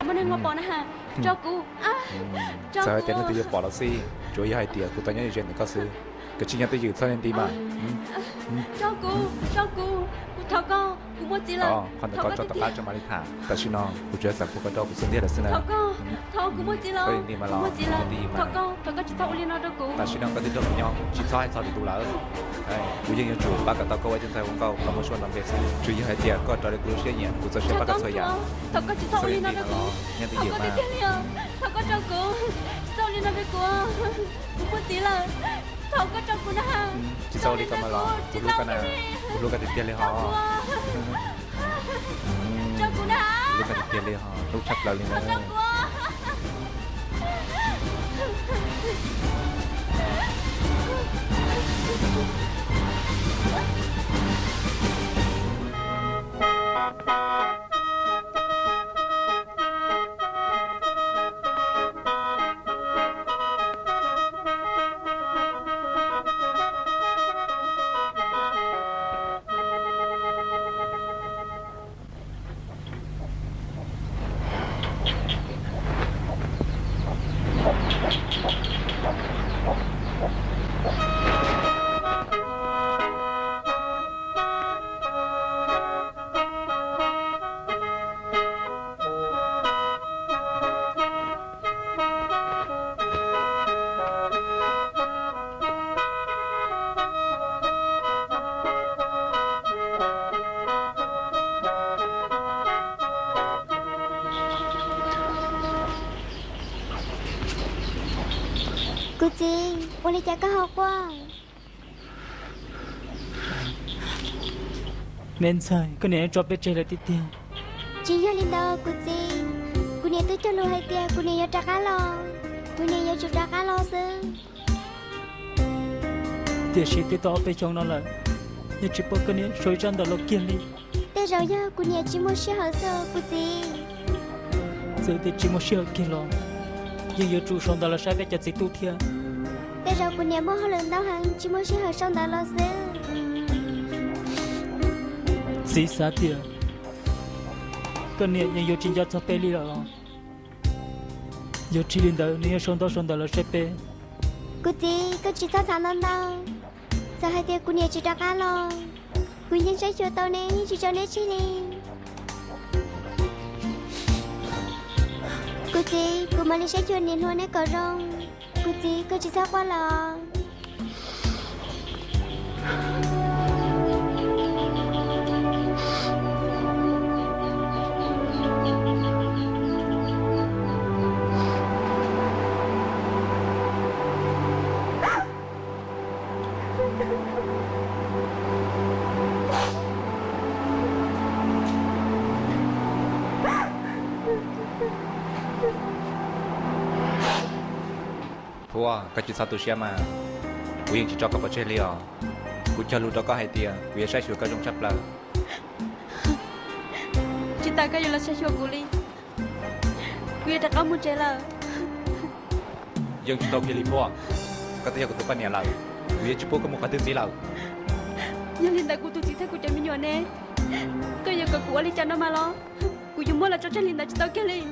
mà đang ngọc bỏ nè ha cho cô cho sao cô tên nó tự bỏ nó xí chủ yếu hai tiền của tôi nhớ chuyện này có sự cái chi nhánh tôi dự sao nên đi mà cho cô thọ con cô mua gì là còn có cho tất cả cho mà đi thả ta xin nó cô chưaสั่งcô có cho cô xin đi là xin thọ con cô mua gì là đi mà lo mua gì là đi mà thọ con chỉ thọ liên nó đâu cô ta xin nó có thể cho mình nhau chỉ cho hai sao thì đủ lỡ cô dân chủ ba cả tao có ai trên tay không câu không có xuân làm việc chủ yếu hai tiền có cho được cô sẽ nhẹ cô sẽ ba cả xoay giả thọ con chỉ thọ liên nó đâu cô nghe từ thọ nhiều con mà đi theo liền thọ con cho cô thọ liên nó với cô mua gì là thọ con cho cô nè chỉ sau đi cầm mà lo cô lúc cái tiền lấy họ cho cô nè lúc cái tiền lấy họ lúc chặt lời lên cho cô cô chị, ô lê cha có học quá. Nên sai, cái này drop bên trên là tiếp theo. Chị nhớ lên đâu cô chị, cô này tôi cho lô hai tia, cô này nhớ trả cá lo, cô này nhớ trả cá lo sư. Thì chỉ tiếp tục bên trong nó là, nhưng chỉ có cái này rồi chân đó là kiên đi. Thế rồi nhá, cô này chỉ muốn xe hở sơ cô chị. Giờ thì chỉ một chiếc kia lo, nhưng giờ chủ sông đó là sai cái chặt gì tu thiệt. Thế rồi cô này muốn hở lần đâu hẳn, chỉ muốn xe hở sông đó lo sư. Gì sao thiệt? Cái này nhưng giờ chỉ cho cho bé đi rồi. Giờ chỉ linh đó, nhưng sông đó là sai bé. Cô chị, cô chỉ cho thằng non đâu. Giờ hai tia cô này chỉ trả cá lo. Cô nhân sẽ cho tao nè, chỉ cho nè chi nè. Cô chị, cô mà lên sẽ cho nên hoa nè cờ rong. Cô chị, cô chỉ sao qua lò. thua cái chuyện sao tôi xem mà côยังchỉ cho các bạn chơi liò cô cho lúc đó có hai tiền cô sẽ sửa cái trong chấp là chị ta cái gì là sẽ cho cô đi cô đã có một chế làยังchỉ tao kia li thua cái tiền của tôi bao nhiêu là cô chỉ bố có một cái thứ gì là nhưng hiện tại cô tụi chị thấy cô chẳng bị nhọn nè cái gì cả cô lấy cho nó mà lo cô dùng mua là cho hiện tại chị tao kia đi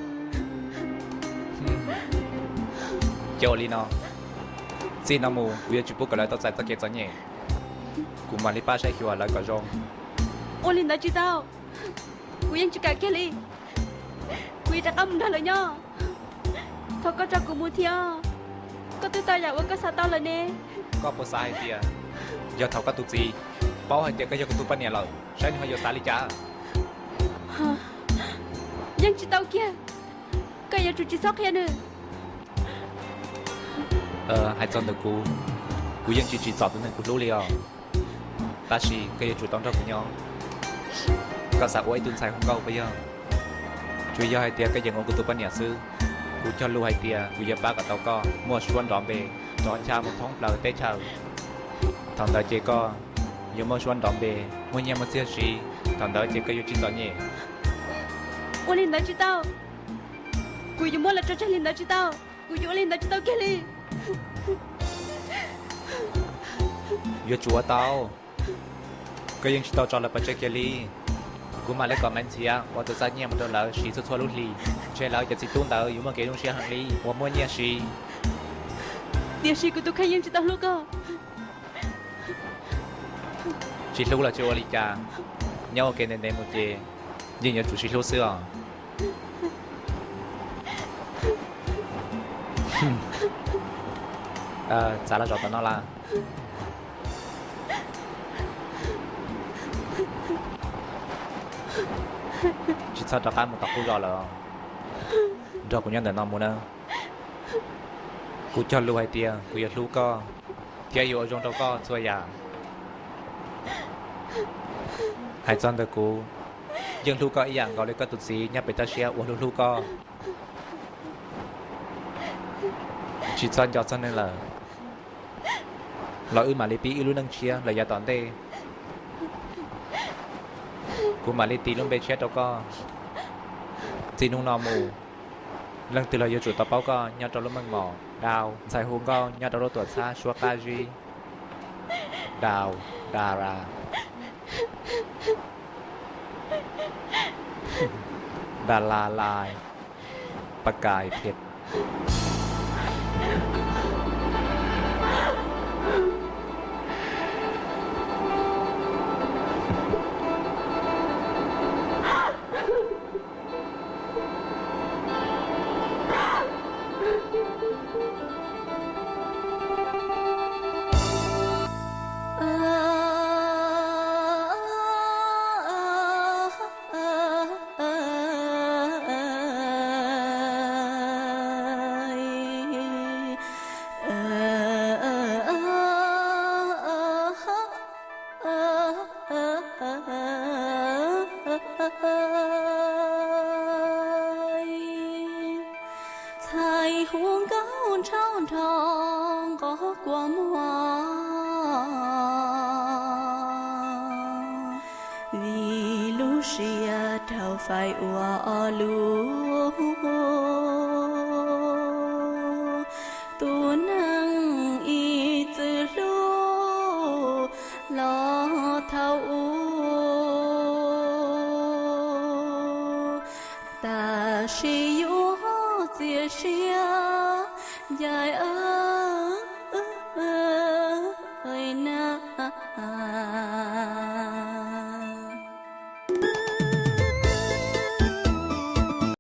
cho li nó xin nó mua cô chỉ bố cái lại tao giải tao kia cho nhẹ cô mà li ba sẽ hiểu lại cái rong ô hiện tại chị tao côยังchỉ cả kia đi cô đã có một đời nhá thôi có cho cô mua theo có tôi taoอยากว่าก็ซาตาเลยเนี่ย có bao sai tiền giờ thầu các tụi gì bao hai tiền cái giờ của tôi bao nhiêu là sai nhưng mà giờ sai li cha ยังจีเต้าเกี้ยก็ยังจุดจีซอกแค่นึง hai chọn được côยังchỉ chọn được nên cô lú liao ta chỉ cái giờ chủ động cho cô nhau có sao ai tuân sai không câu bây giờ chú giờ hai tiền cái giờ của tôi bao nhiêu xứ cô cho lưu hai tiền cô giờ ba cả tao co mua xuân đón về đón cha một tháng là tết chờ thằng đó chỉ có giờ mua xuân đón về mua nhà mua xe gì thằng đó chỉ có yêu chỉ tao nhỉ 我领导知道，กูอยู่มั่วแล้วจะ领导知道，กูอยู่领导知道แค่นี้ giờ chúa tao cáiยังchỉ tao cho là bắt chơi kia li กูมาเล่นก่อนมันเสียว่าตัวซัดเนี่ยมันโดนแล้วสีสุดทั่วลุลีเชื่อแล้วจะจิตตุ้นเตออยู่เมื่อกี้ตรงเชียร์หังลีว่ามั่วเนี่ยสี điều gì của tôi khai yên chỉ tao lúc cơ ชิลูละเจ้าลิกาเนี่ยโอเคในหมดเจยิ่งยังจุดชิลูเสื้อจ่าละจอดตอนนั้นละชิดซาตะการมุตะกูรอแล้วรอกูยังเดินนอนมูนะกูจะรู้ไอเดียกูอยากรู้ก็เที่ยวอยู่ตรงเราก็ช่วยอย่างหายจอนเดกูยังรู้ก็อีอย่างก็เลยก็ตุสีเนี่ยไปตาเชียอ้วนรู้ก็ชิดซอนจอดซอนนั่นแหละเรามาเลปีรู้นังเชียระยะตอนเต้กูมาเลตีลุ่มเบเชียตัวก็จีนุ่งนอมูเรื่องตื่นเราอยู่จุดต่อเป้าก็ยอดตัวรถมึงหมอดาวใส่หูก็ยอดตัวรถตรวจซาชัวกาจีดาวดาราดาราลายประกายเพชร Thầy huống cao trao thong có quả hoa vì Lucia thao phải ua lu tu năng y tự lu lo thao ta chỉ chia dài ơi